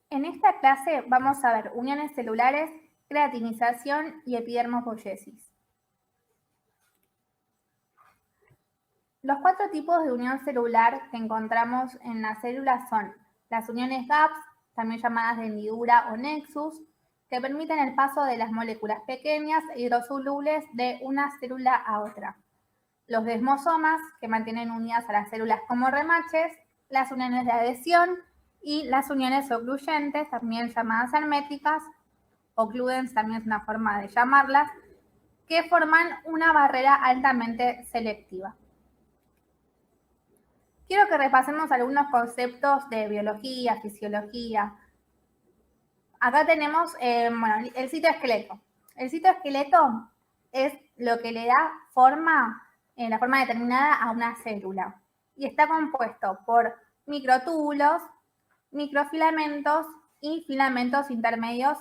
En esta clase vamos a ver uniones celulares, creatinización y epidermopoiesis. Los 4 tipos de unión celular que encontramos en las células son las uniones GAPS, también llamadas de hendidura o nexus, que permiten el paso de las moléculas pequeñas e hidrosolubles de una célula a otra. Los desmosomas, que mantienen unidas a las células como remaches, las uniones de adhesión y las uniones ocluyentes, también llamadas herméticas, ocludens también es una forma de llamarlas, que forman una barrera altamente selectiva. Quiero que repasemos algunos conceptos de biología, fisiología. Acá tenemos el citoesqueleto. El citoesqueleto es lo que le da forma, la forma determinada a una célula. Y está compuesto por microtúbulos, microfilamentos y filamentos intermedios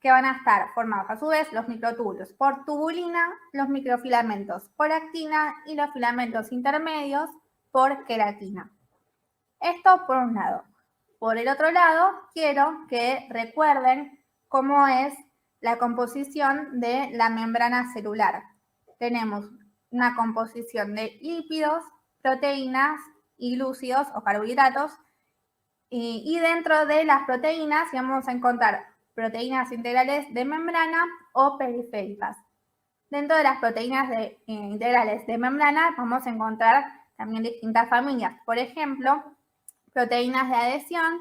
que van a estar formados a su vez los microtúbulos por tubulina, los microfilamentos por actina y los filamentos intermedios por queratina. Esto por un lado. Por el otro lado, quiero que recuerden cómo es la composición de la membrana celular. Tenemos una composición de lípidos, proteínas y glúcidos o carbohidratos. Y dentro de las proteínas vamos a encontrar proteínas integrales de membrana o periféricas. Dentro de las proteínas integrales de membrana vamos a encontrar también distintas familias. Por ejemplo, proteínas de adhesión,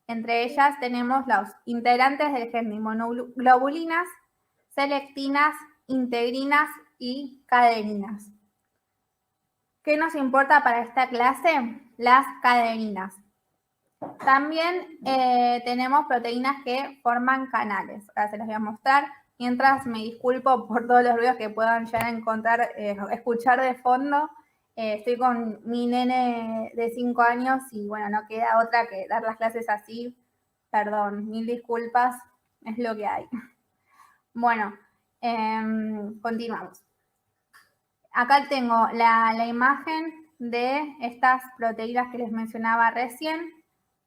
entre ellas tenemos los integrantes del gen de inmunoglobulinas, selectinas, integrinas y cadeninas. ¿Qué nos importa para esta clase? Las cadeninas. También tenemos proteínas que forman canales. Ahora se las voy a mostrar. Mientras me disculpo por todos los ruidos que puedan llegar a encontrar, escuchar de fondo. Estoy con mi nene de 5 años y bueno, no queda otra que dar las clases así. Perdón, mil disculpas, es lo que hay. Bueno, continuamos. Acá tengo la imagen de estas proteínas que les mencionaba recién,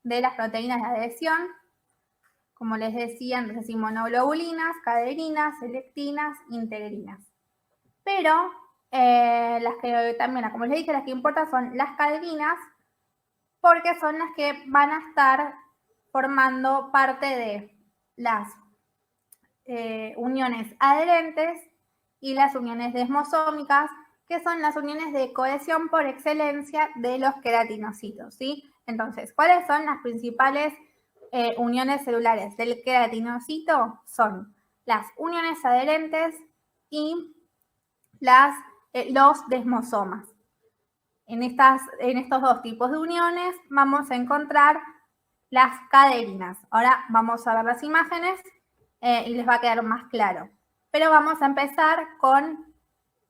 de las proteínas de adhesión. Como les decía, entonces inmunoglobulinas, cadeninas, selectinas, integrinas. Pero las que también, como les dije, las que importan son las cadeninas, porque son las que van a estar formando parte de las uniones adherentes y las uniones desmosómicas, que son las uniones de cohesión por excelencia de los queratinocitos, ¿sí? Entonces, ¿cuáles son las principales uniones celulares del queratinocito? Son las uniones adherentes y los desmosomas. En estos 2 tipos de uniones vamos a encontrar las cadeninas. Ahora vamos a ver las imágenes y les va a quedar más claro. Pero vamos a empezar con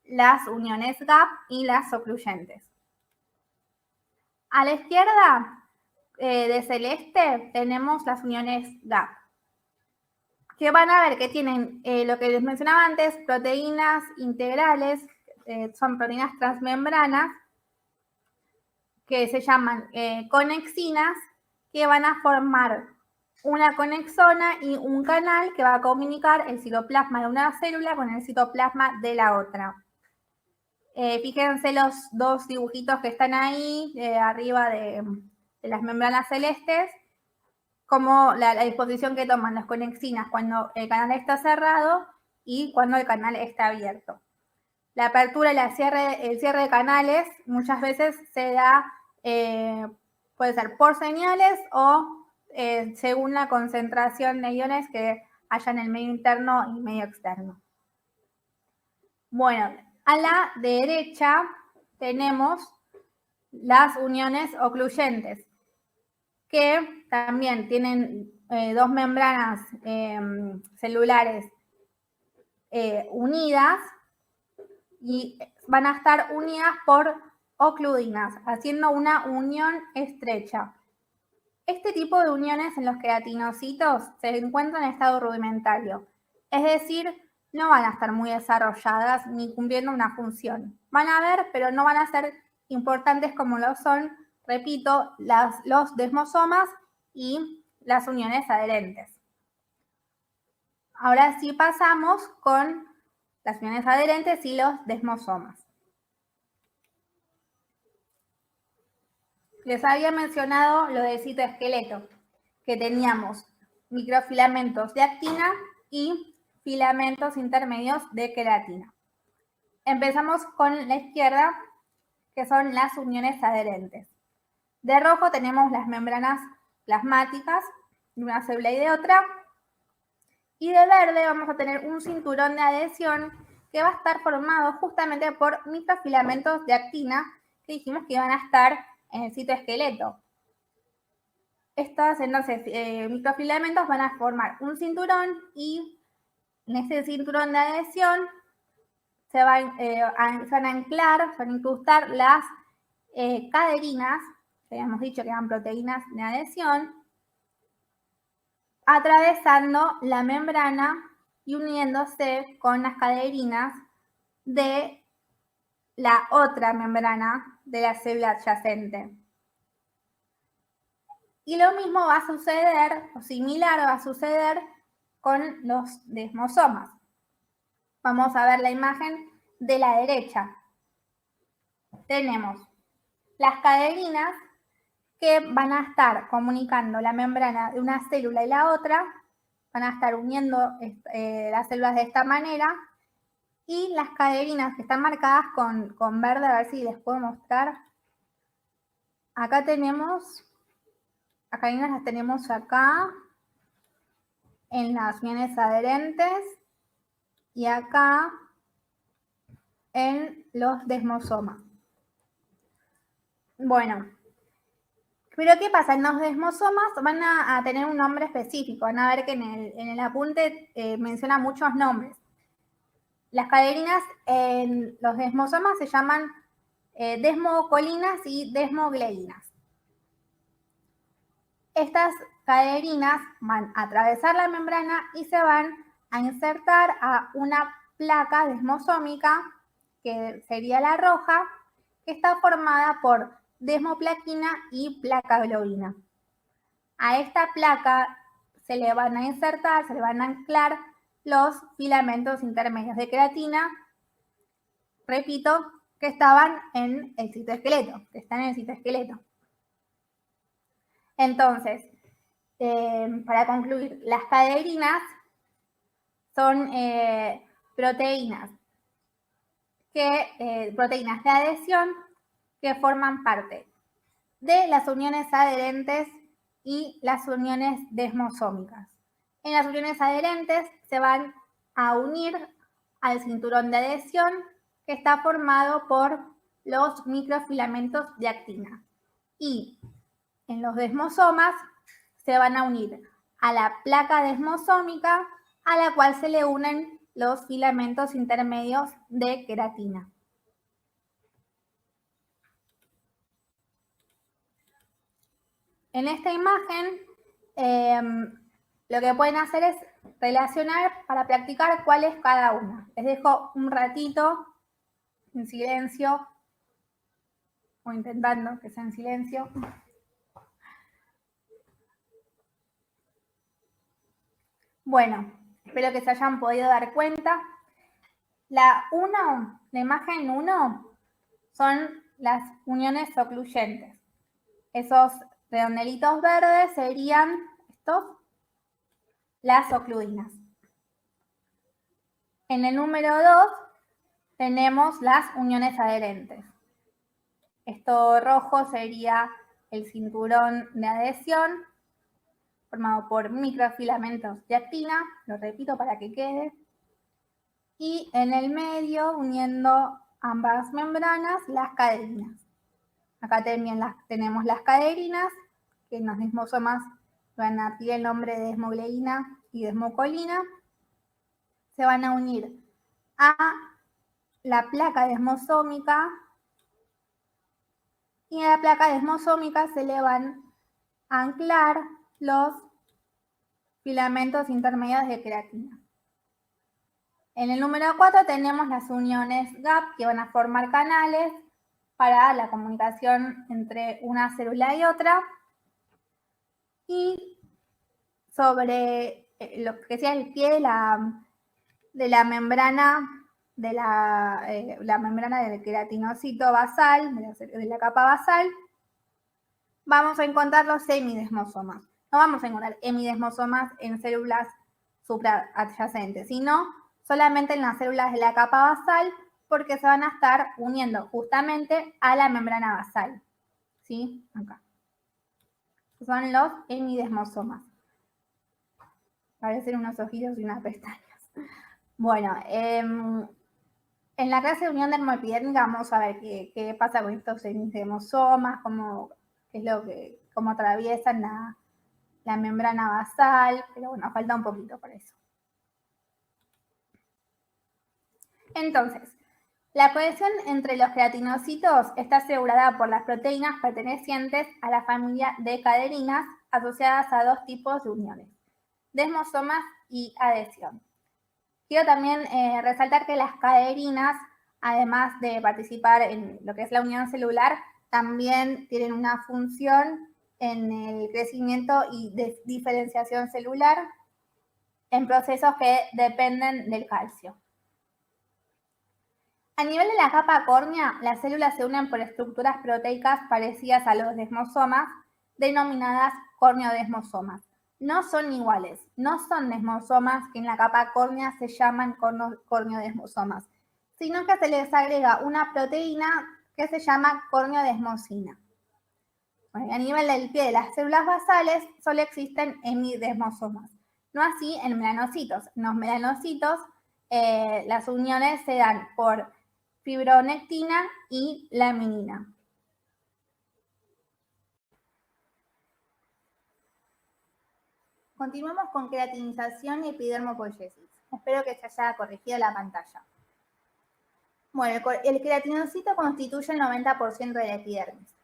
las uniones GAP y las ocluyentes. A la izquierda de celeste tenemos las uniones GAP, que van a ver que tienen lo que les mencionaba antes, proteínas integrales, son proteínas transmembranas, que se llaman conexinas, que van a formar una conexona y un canal que va a comunicar el citoplasma de una célula con el citoplasma de la otra. Fíjense los 2 dibujitos que están ahí arriba de las membranas celestes, como la disposición que toman las conexinas cuando el canal está cerrado y cuando el canal está abierto. La apertura y el cierre de canales muchas veces se da, puede ser por señales o según la concentración de iones que haya en el medio interno y medio externo. Bueno, a la derecha tenemos las uniones ocluyentes, que también tienen 2 membranas celulares unidas y van a estar unidas por ocludinas, haciendo una unión estrecha. Este tipo de uniones en los queratinocitos se encuentran en estado rudimentario, es decir, no van a estar muy desarrolladas ni cumpliendo una función. Van a haber, pero no van a ser importantes como lo son, repito, los desmosomas y las uniones adherentes. Ahora sí pasamos con las uniones adherentes y los desmosomas. Les había mencionado lo del citoesqueleto, que teníamos microfilamentos de actina y filamentos intermedios de queratina. Empezamos con la izquierda, que son las uniones adherentes. De rojo tenemos las membranas plasmáticas de una célula y de otra. Y de verde vamos a tener un cinturón de adhesión que va a estar formado justamente por microfilamentos de actina que dijimos que iban a estar en el citoesqueleto. Estos entonces microfilamentos van a formar un cinturón y en ese cinturón de adhesión se van a anclar, se van a incrustar las caderinas, que habíamos dicho que eran proteínas de adhesión, atravesando la membrana y uniéndose con las caderinas de la otra membrana de la célula adyacente. Y lo mismo va a suceder, o similar va a suceder con los desmosomas. Vamos a ver la imagen de la derecha. Tenemos las caderinas que van a estar comunicando la membrana de una célula y la otra, van a estar uniendo las células de esta manera, y las caderinas que están marcadas con verde, a ver si les puedo mostrar. Acá tenemos, las caderinas las tenemos acá, en las uniones adherentes, y acá en los desmosomas. Bueno, pero ¿qué pasa? En los desmosomas van a tener un nombre específico. Van a ver que en el apunte menciona muchos nombres. Las caderinas en los desmosomas se llaman desmocolinas y desmogleinas. Estas caderinas van a atravesar la membrana y se van a insertar a una placa desmosómica, que sería la roja, que está formada por desmoplaquina y placa globina. A esta placa se le van a insertar, se le van a anclar los filamentos intermedios de queratina, repito, que estaban en el citoesqueleto, que están en el citoesqueleto. Entonces, para concluir, las caderinas son proteínas de adhesión que forman parte de las uniones adherentes y las uniones desmosómicas. En las uniones adherentes se van a unir al cinturón de adhesión que está formado por los microfilamentos de actina. Y en los desmosomas se van a unir a la placa desmosómica, a la cual se le unen los filamentos intermedios de queratina. En esta imagen, lo que pueden hacer es relacionar para practicar cuál es cada una. Les dejo un ratito en silencio, o intentando que sea en silencio. Bueno, espero que se hayan podido dar cuenta. La imagen 1 son las uniones ocluyentes. Esos redondelitos verdes serían estos, las ocluinas. En el número 2 tenemos las uniones adherentes. Esto rojo sería el cinturón de adhesión formado por microfilamentos de actina, lo repito para que quede. Y en el medio, uniendo ambas membranas, las caderinas. Acá también tenemos las caderinas, que en los desmosomas van a adquirir el nombre de desmogleína y desmocolina. Se van a unir a la placa desmosómica, y a la placa desmosómica se le van a anclar los filamentos intermedios de queratina. En el número 4 tenemos las uniones GAP, que van a formar canales para la comunicación entre una célula y otra. Y sobre lo que sea el pie de la membrana la membrana del queratinocito basal, de la capa basal, vamos a encontrar los semidesmosomas. No vamos a encontrar hemidesmosomas en células supraadyacentes, sino solamente en las células de la capa basal, porque se van a estar uniendo justamente a la membrana basal. ¿Sí? Acá. Son los hemidesmosomas. Parecen unos ojillos y unas pestañas. Bueno, en la clase de unión dermoepidérmica vamos a ver qué pasa con estos hemidesmosomas, cómo atraviesan la membrana basal, pero bueno, falta un poquito por eso. Entonces, la cohesión entre los queratinocitos está asegurada por las proteínas pertenecientes a la familia de caderinas asociadas a dos tipos de uniones, desmosomas y adhesión. Quiero también resaltar que las caderinas, además de participar en lo que es la unión celular, también tienen una función en el crecimiento y diferenciación celular en procesos que dependen del calcio. A nivel de la capa córnea, las células se unen por estructuras proteicas parecidas a los desmosomas, denominadas corneodesmosomas. No son iguales, no son desmosomas que en la capa córnea se llaman corneodesmosomas, sino que se les agrega una proteína que se llama corneodesmosina. Bueno, a nivel del pie de las células basales solo existen hemidesmosomas, no así en melanocitos. En los melanocitos las uniones se dan por fibronectina y laminina. Continuamos con queratinización y epidermopoiesis. Espero que se haya corregido la pantalla. Bueno, el queratinocito constituye el 90% de la epidermis.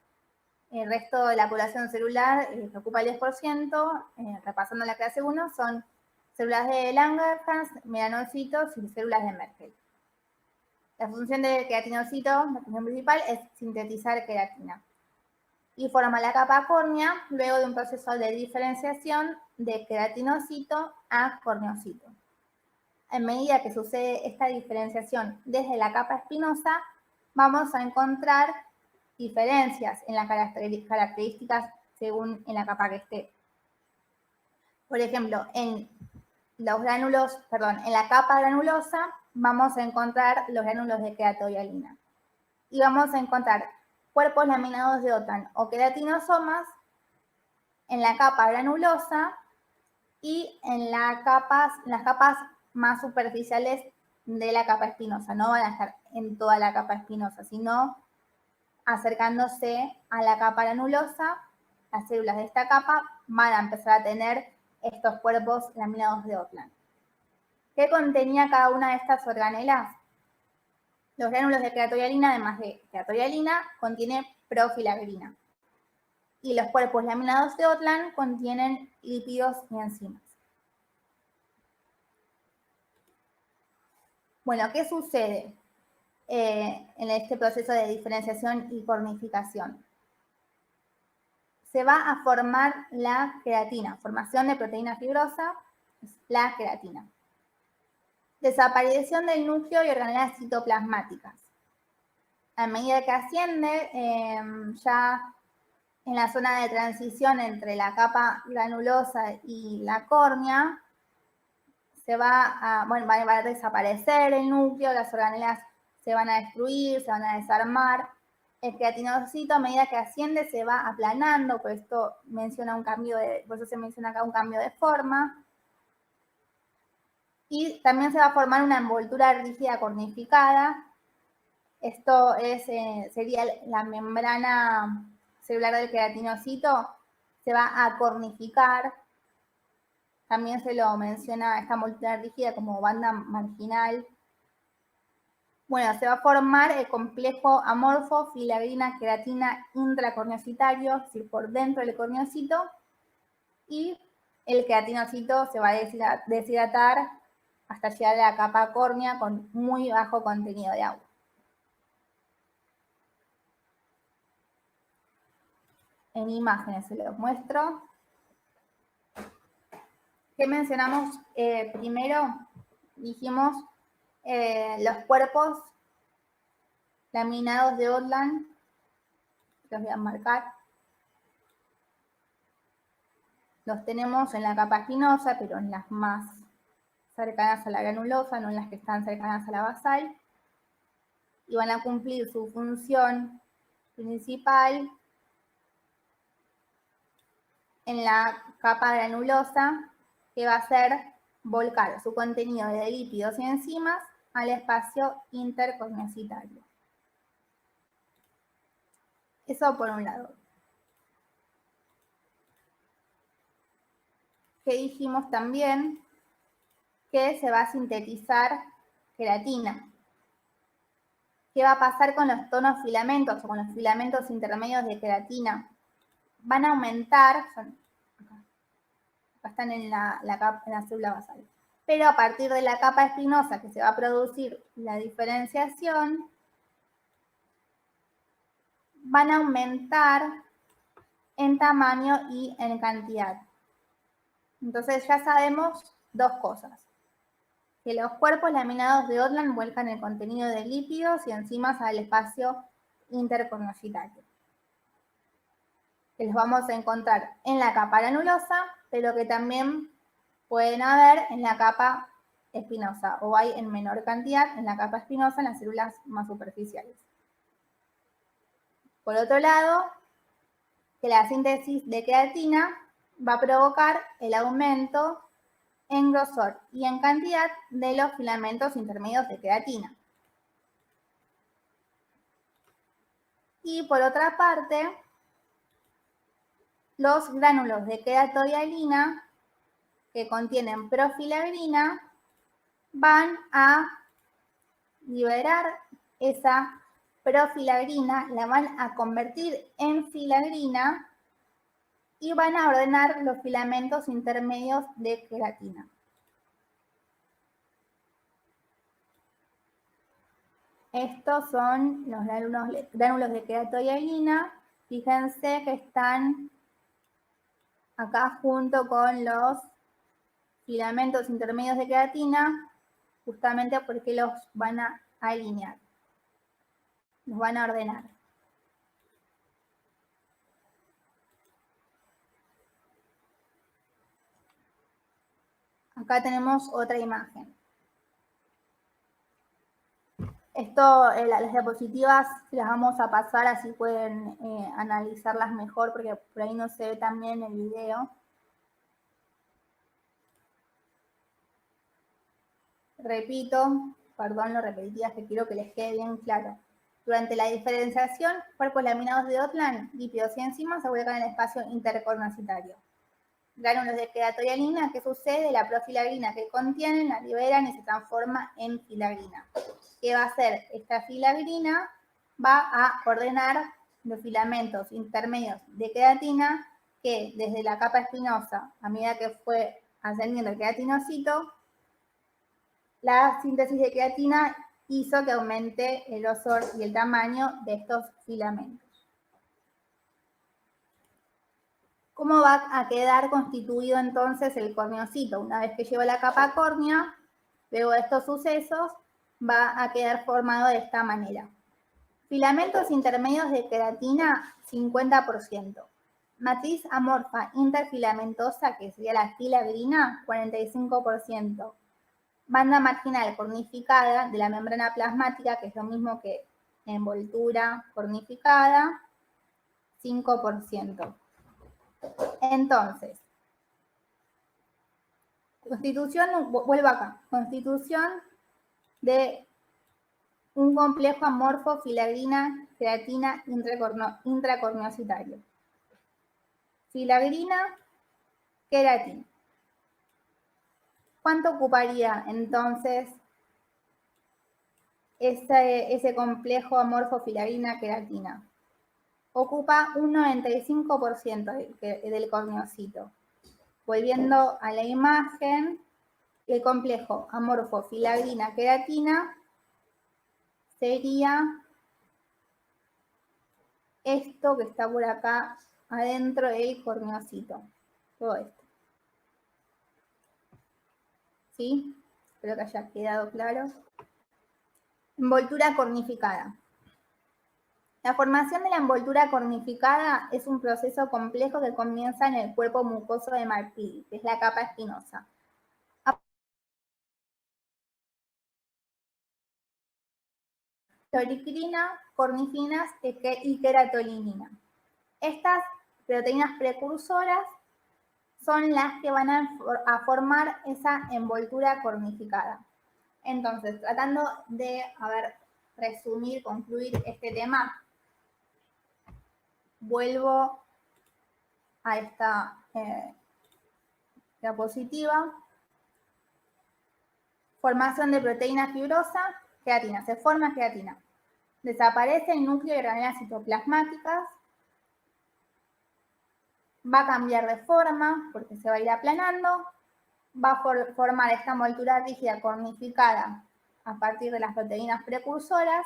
El resto de la población celular, que ocupa el 10%, repasando la clase 1, son células de Langerhans, melanocitos y células de Merkel. La función del queratinocito, la función principal, es sintetizar queratina. Y forma la capa córnea luego de un proceso de diferenciación de queratinocito a corneocito. En medida que sucede esta diferenciación desde la capa espinosa, vamos a encontrar diferencias en las características según en la capa que esté. Por ejemplo, en la capa granulosa vamos a encontrar los gránulos de queratoialina. Y vamos a encontrar cuerpos laminados de OTAN o queratinosomas en la capa granulosa y en las capas más superficiales de la capa espinosa. No van a estar en toda la capa espinosa, sino acercándose a la capa granulosa, las células de esta capa van a empezar a tener estos cuerpos laminados de Otland. ¿Qué contenía cada una de estas organelas? Los gránulos de queratoialina, además de queratoialina, contiene profilagrina. Y los cuerpos laminados de Otland contienen lípidos y enzimas. Bueno, ¿qué sucede en este proceso de diferenciación y cornificación? Se va a formar la queratina, formación de proteína fibrosa, la queratina. Desaparición del núcleo y organelas citoplasmáticas. A medida que asciende, ya en la zona de transición entre la capa granulosa y la córnea, va a desaparecer el núcleo, las organelas se van a destruir, se van a desarmar. El queratinocito, a medida que asciende, se va aplanando, por esto por eso se menciona acá un cambio de forma. Y también se va a formar una envoltura rígida cornificada. Esto sería la membrana celular del queratinocito, se va a cornificar. También se lo menciona esta envoltura rígida como banda marginal. Bueno, se va a formar el complejo amorfo filagrina queratina intracorneocitario, es decir, por dentro del corneocito, y el queratinocito se va a deshidratar hasta llegar a la capa córnea con muy bajo contenido de agua. En imágenes se los muestro. ¿Qué mencionamos primero? Dijimos los cuerpos laminados de Ortland, los voy a marcar. Los tenemos en la capa espinosa, pero en las más cercanas a la granulosa, no en las que están cercanas a la basal. Y van a cumplir su función principal en la capa granulosa, que va a ser volcar su contenido de lípidos y enzimas al espacio intercorneocitario. Eso por un lado. Que dijimos también que se va a sintetizar queratina. ¿Qué va a pasar con los tonos filamentos o con los filamentos intermedios de queratina? Van a aumentar, acá están en la célula basal, pero a partir de la capa espinosa que se va a producir la diferenciación, van a aumentar en tamaño y en cantidad. Entonces ya sabemos dos cosas. Que los cuerpos laminados de Ortland vuelcan el contenido de lípidos y enzimas al espacio intercorneocitario. Que los vamos a encontrar en la capa granulosa, pero que también pueden haber en la capa espinosa, o hay en menor cantidad en la capa espinosa en las células más superficiales. Por otro lado, que la síntesis de queratina va a provocar el aumento en grosor y en cantidad de los filamentos intermedios de queratina. Y por otra parte, los gránulos de queratoialina que contienen profilagrina van a liberar esa profilagrina, la van a convertir en filagrina y van a ordenar los filamentos intermedios de queratina. Estos son los gránulos de queratoialina. Fíjense que están acá junto con los filamentos intermedios de queratina, justamente porque los van a alinear, los van a ordenar. Acá tenemos otra imagen. Esto, las diapositivas las vamos a pasar, así pueden analizarlas mejor, porque por ahí no se ve también el video. Repito, perdón lo repetidas, que quiero que les quede bien claro. Durante la diferenciación, cuerpos laminados de Ortland, lípidos y enzimas se vuelcan en el espacio intercorneocitario. Gránulos de queratoialina, ¿qué sucede? La profilagrina que contienen la liberan y se transforma en filagrina. ¿Qué va a hacer? Esta filagrina va a ordenar los filamentos intermedios de queratina que desde la capa espinosa, a medida que fue ascendiendo el queratinocito, la síntesis de queratina hizo que aumente el grosor y el tamaño de estos filamentos. ¿Cómo va a quedar constituido entonces el corneocito? Una vez que lleva la capa córnea, luego de estos sucesos, va a quedar formado de esta manera. Filamentos intermedios de queratina, 50%. Matriz amorfa interfilamentosa, que sería la filagrina, 45%. Banda marginal cornificada de la membrana plasmática, que es lo mismo que envoltura cornificada, 5%. Entonces, constitución, vuelvo acá, constitución de un complejo amorfo filagrina queratina intracorneocitario. Filagrina, queratina. ¿Cuánto ocuparía entonces ese complejo amorfo filagrina queratina? Ocupa un 95% del corneocito. Volviendo a la imagen, el complejo amorfo filagrina queratina sería esto que está por acá adentro del corneocito. Todo esto. ¿sí? Espero que haya quedado claro. Envoltura cornificada. La formación de la envoltura cornificada es un proceso complejo que comienza en el cuerpo mucoso de marfil, que es la capa espinosa. Cloriquina, cornifinas y queratolinina. Estas proteínas precursoras son las que van a formar esa envoltura cornificada. Entonces, tratando de, resumir, concluir este tema, vuelvo a esta diapositiva. Formación de proteína fibrosa, queratina. Se forma queratina. Desaparece el núcleo de granulas citoplasmáticas. Va a cambiar de forma porque se va a ir aplanando. Va a formar esta envoltura rígida cornificada a partir de las proteínas precursoras.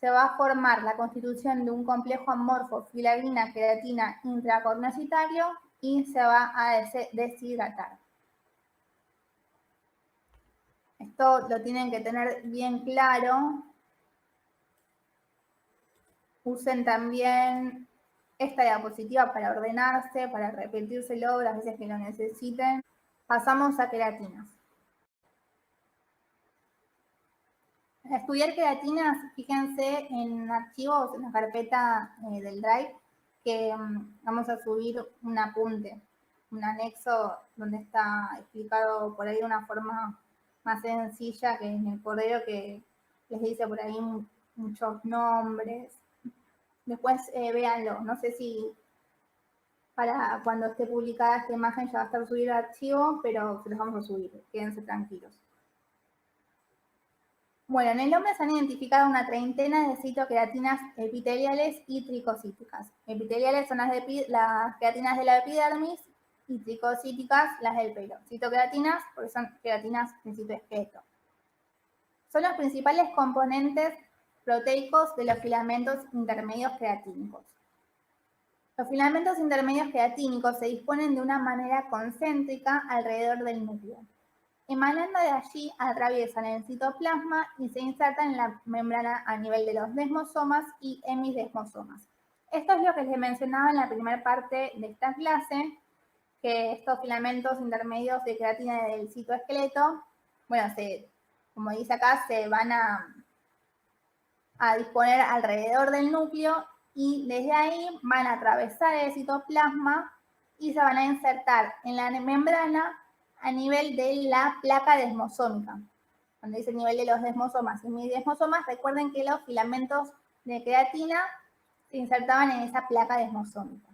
Se va a formar la constitución de un complejo amorfo filagrina queratina intracornocitario y se va a deshidratar. Esto lo tienen que tener bien claro. Usen también esta diapositiva para ordenarse, para repetírselo las veces que lo necesiten. Pasamos a queratinas. Estudiar queratinas, fíjense en archivos, en la carpeta del Drive, que vamos a subir un apunte, un anexo donde está explicado por ahí de una forma más sencilla que en el correo, que les dice por ahí muchos nombres. Después véanlo, no sé si para cuando esté publicada esta imagen ya va a estar subido el archivo, pero se los vamos a subir, quédense tranquilos. Bueno, en el hombre se han identificado una treintena de citoqueratinas epiteliales y tricocíticas. Epiteliales son las queratinas de la epidermis y tricocíticas las del pelo. Citoqueratinas porque son queratinas de citoesqueleto. Son los principales componentes proteicos de los filamentos intermedios queratínicos. Los filamentos intermedios queratínicos se disponen de una manera concéntrica alrededor del núcleo. Emanando de allí, atraviesan el citoplasma y se insertan en la membrana a nivel de los desmosomas y hemisdesmosomas. Esto es lo que les mencionaba en la primera parte de esta clase, que estos filamentos intermedios de queratina del citoesqueleto, bueno, como dice acá, se van a disponer alrededor del núcleo y desde ahí van a atravesar el citoplasma y se van a insertar en la membrana a nivel de la placa desmosómica. Cuando dice nivel de los desmosomas y hemisdesmosomas, recuerden que los filamentos de queratina se insertaban en esa placa desmosómica.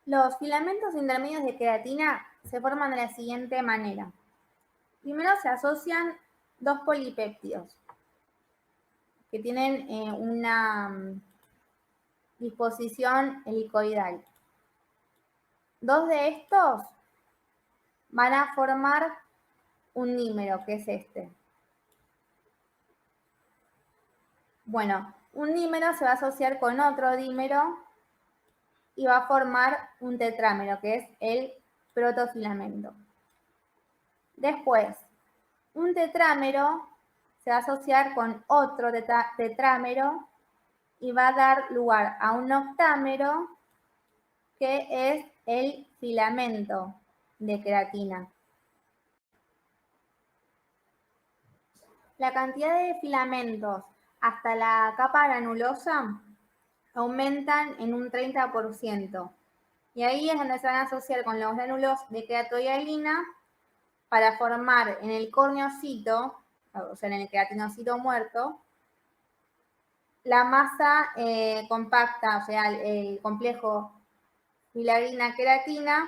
Los filamentos intermedios de queratina se forman de la siguiente manera. Primero se asocian dos polipéptidos que tienen una disposición helicoidal. Dos de estos van a formar un dímero, que es este. Bueno, un dímero se va a asociar con otro dímero y va a formar un tetrámero, que es el protofilamento. Después, un tetrámero se va a asociar con otro tetrámero y va a dar lugar a un octámero, que es el filamento de queratina. La cantidad de filamentos hasta la capa granulosa aumentan en un 30%. Y ahí es donde se van a asociar con los gránulos de queratohialina para formar en el corneocito, o sea, en el queratinocito muerto, la masa compacta, o sea, el complejo filagrina-queratina,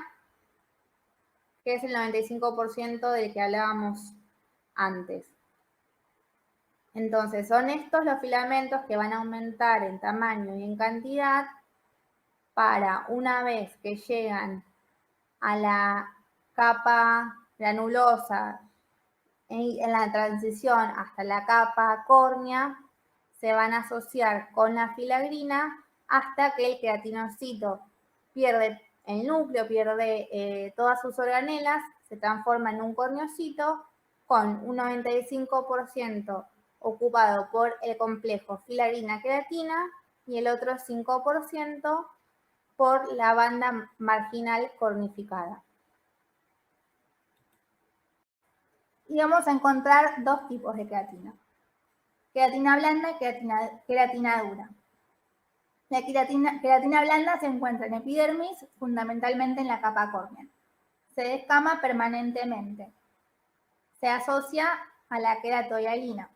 que es el 95% del que hablábamos antes. Entonces, son estos los filamentos que van a aumentar en tamaño y en cantidad para, una vez que llegan a la capa granulosa en la transición hasta la capa córnea se van a asociar con la filagrina hasta que el queratinocito pierde el núcleo, pierde todas sus organelas, se transforma en un corneocito con un 95% ocupado por el complejo filagrina-queratina y el otro 5% por la banda marginal cornificada. Y vamos a encontrar dos tipos de queratina. Queratina blanda y queratina dura. La queratina blanda se encuentra en epidermis, fundamentalmente en la capa córnea. Se descama permanentemente. Se asocia a la queratohialina,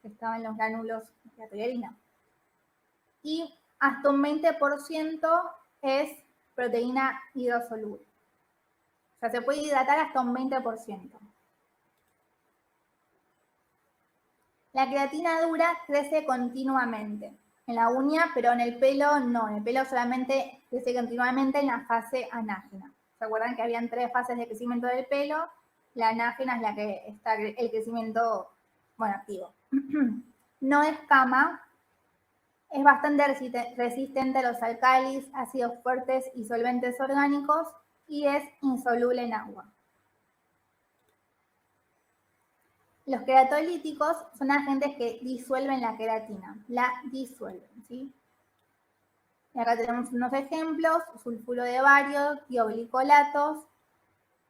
que estaba en los gránulos de queratohialina. Y hasta un 20% es proteína hidrosoluble. O sea, se puede hidratar hasta un 20%. La queratina dura crece continuamente en la uña, pero en el pelo no. En el pelo solamente crece continuamente en la fase anágena. ¿Se acuerdan que habían 3 fases de crecimiento del pelo? La anágena es la que está el crecimiento, activo. No escama, es bastante resistente a los alcalis, ácidos fuertes y solventes orgánicos y es insoluble en agua. Los queratolíticos son agentes que disuelven la queratina, la disuelven, ¿sí? Y acá tenemos unos ejemplos: sulfuro de bario, tioglicolatos,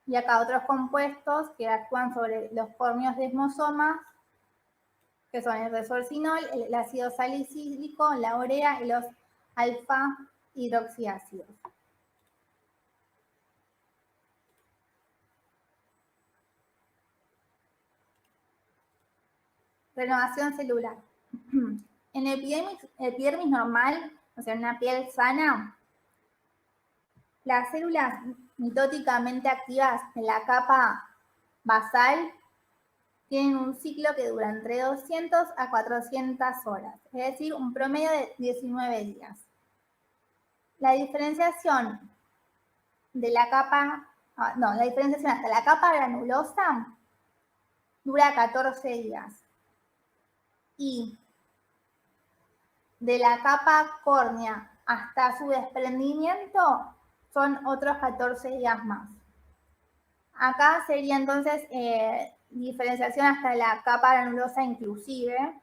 y acá otros compuestos que actúan sobre los córneos desmosomas, que son el resorcinol, el ácido salicílico, la urea y los alfa hidroxiácidos. Renovación celular. En epidermis normal, o sea, en una piel sana, las células mitóticamente activas en la capa basal tienen un ciclo que dura entre 200 a 400 horas, es decir, un promedio de 19 días. La diferenciación de la capa, la diferenciación hasta la capa granulosa dura 14 días. Y de la capa córnea hasta su desprendimiento son otros 14 días más. Acá sería entonces diferenciación hasta la capa granulosa inclusive,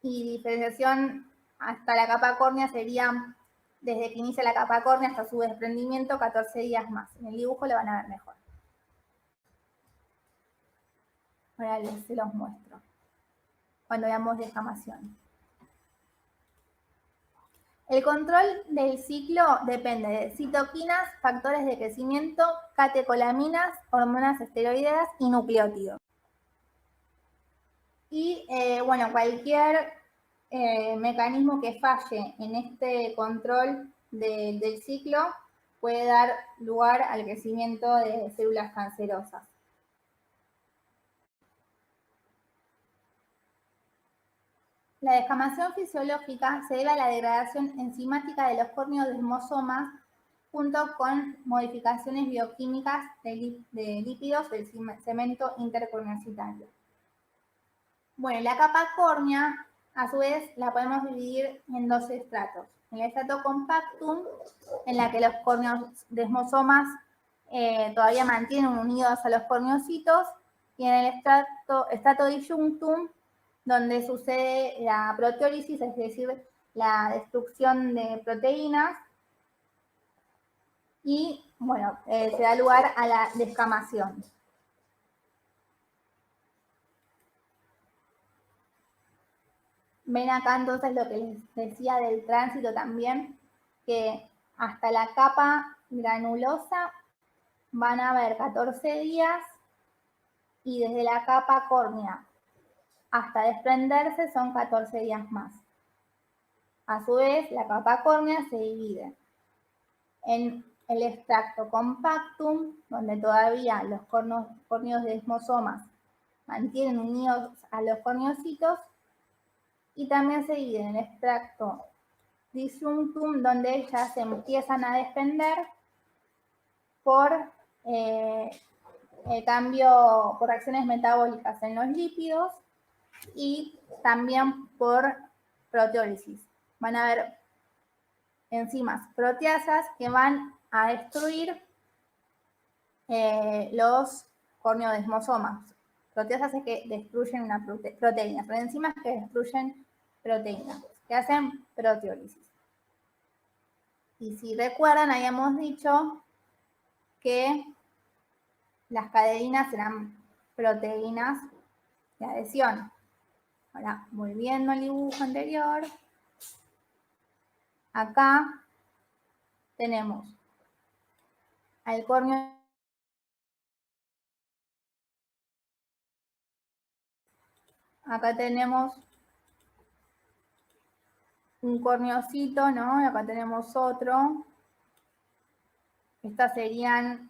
y diferenciación hasta la capa córnea sería desde que inicia la capa córnea hasta su desprendimiento 14 días más. En el dibujo lo van a ver mejor. Ahora se los muestro cuando veamos descamación. El control del ciclo depende de citoquinas, factores de crecimiento, catecolaminas, hormonas esteroideas y nucleótidos. Y cualquier mecanismo que falle en este control del ciclo puede dar lugar al crecimiento de células cancerosas. La descamación fisiológica se debe a la degradación enzimática de los córneos desmosomas junto con modificaciones bioquímicas de lípidos del cemento intercorneocitario. Bueno, la capa córnea, a su vez, la podemos dividir en 2 estratos. En el estrato compactum, en la que los córneos desmosomas todavía mantienen unidos a los corneocitos, y en el estrato disyunctum, donde sucede la proteólisis, es decir, la destrucción de proteínas, y se da lugar a la descamación. Ven acá entonces lo que les decía del tránsito también, que hasta la capa granulosa van a haber 14 días y desde la capa córnea hasta desprenderse son 14 días más. A su vez, la capa córnea se divide en el extracto compactum, donde todavía los córneos desmosomas mantienen unidos a los corneocitos, y también se divide en el extracto disyunctum, donde ya se empiezan a desprender por cambio por reacciones metabólicas en los lípidos y también por proteólisis. Van a haber enzimas proteasas que van a destruir los corneodesmosomas. Proteasas es que destruyen una proteína, son enzimas que destruyen proteínas, que hacen proteólisis. Y si recuerdan, habíamos dicho que las caderinas eran proteínas de adhesión. Ahora, volviendo al dibujo anterior, acá tenemos al córneo. Acá tenemos un corneocito, ¿no? Y acá tenemos otro. Estas serían,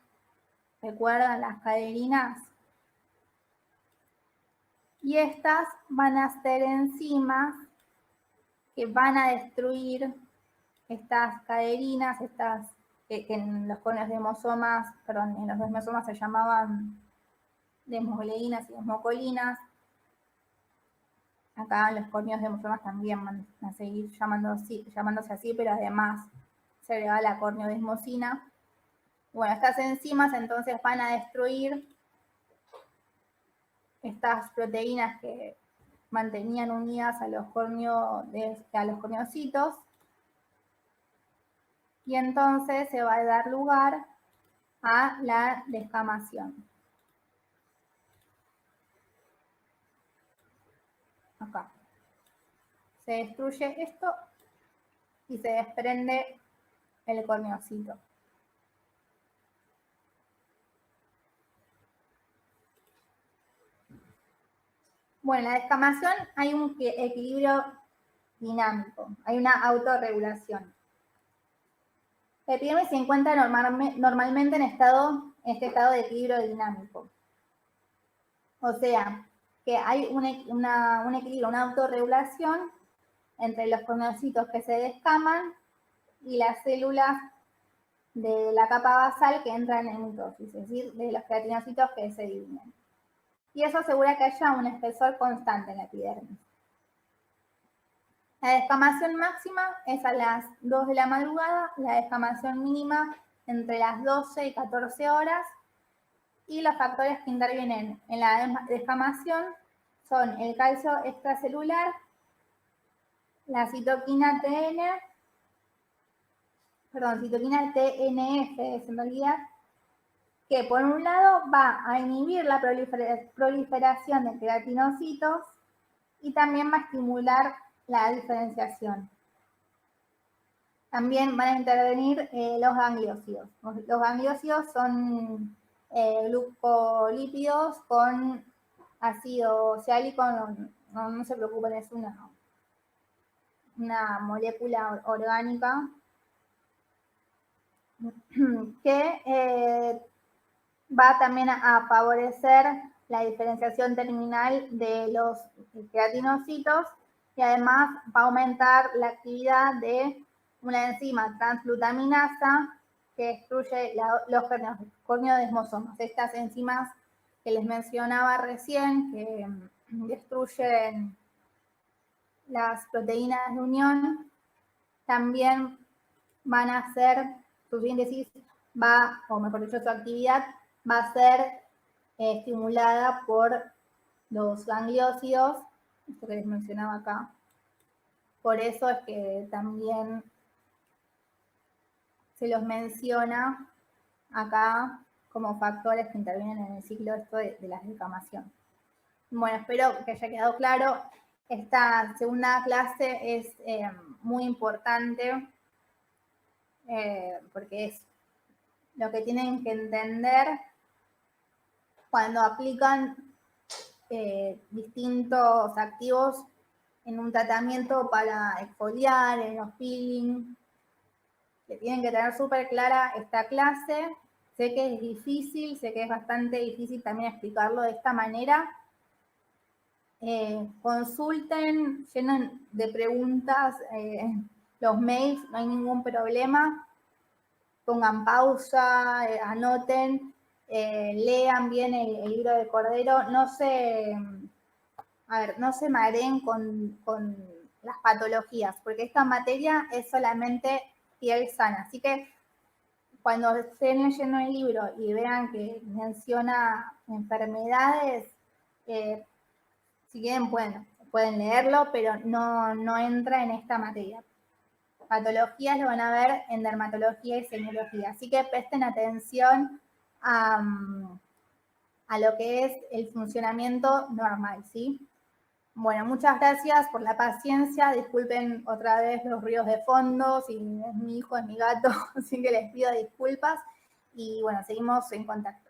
¿recuerdan las caderinas? Y estas van a ser enzimas que van a destruir estas caderinas, estas que en los corneodesmosomas, perdón, en los desmosomas se llamaban desmoleinas y desmocolinas. Acá los corneodesmosomas también van a seguir llamándose así, pero además se agrega la corneodesmosina. Bueno, estas enzimas entonces van a destruir estas proteínas que mantenían unidas a los corneocitos, y entonces se va a dar lugar a la descamación. Acá. Se destruye esto y se desprende el corneocito. Bueno, en la descamación hay un equilibrio dinámico, hay una autorregulación. La epidermis se encuentra normalmente en este estado de equilibrio dinámico. O sea, que hay un equilibrio, una autorregulación entre los corneocitos que se descaman y las células de la capa basal que entran en mitosis, es decir, de los queratinocitos que se dividen. Y eso asegura que haya un espesor constante en la epidermis. La descamación máxima es a las 2 de la madrugada, la descamación mínima entre las 12 y 14 horas, y los factores que intervienen en la descamación son el calcio extracelular, la citoquina TNF es en realidad, que por un lado va a inhibir la proliferación de queratinocitos y también va a estimular la diferenciación. También van a intervenir los gangliósidos. Los gangliósidos son glucolípidos con ácido oxálico, no se preocupen, es una molécula orgánica que va también a favorecer la diferenciación terminal de los queratinocitos y además va a aumentar la actividad de una enzima transglutaminasa que destruye los corneodesmosomas. Estas enzimas que les mencionaba recién, que destruyen las proteínas de unión, también van a ser, su síntesis va, o mejor dicho, su actividad va a ser estimulada por los gangliósidos, esto que les mencionaba acá. Por eso es que también se los menciona acá como factores que intervienen en el ciclo de la descamación. Bueno, espero que haya quedado claro. Esta segunda clase es muy importante porque es lo que tienen que entender cuando aplican distintos activos en un tratamiento para exfoliar, en los peeling, que tienen que tener súper clara esta clase. Sé que es difícil, sé que es bastante difícil también explicarlo de esta manera. Consulten, llenen de preguntas los mails, no hay ningún problema. Pongan pausa, anoten. lean bien el libro de Cordero, no se mareen con las patologías, porque esta materia es solamente piel sana. Así que cuando estén leyendo el libro y vean que menciona enfermedades, si quieren pueden leerlo, pero no entra en esta materia. Patologías lo van a ver en dermatología y semiología. Así que presten atención a lo que es el funcionamiento normal, ¿sí? Bueno, muchas gracias por la paciencia. Disculpen otra vez los ruidos de fondo, si es mi hijo, es mi gato, así que les pido disculpas. Y bueno, seguimos en contacto.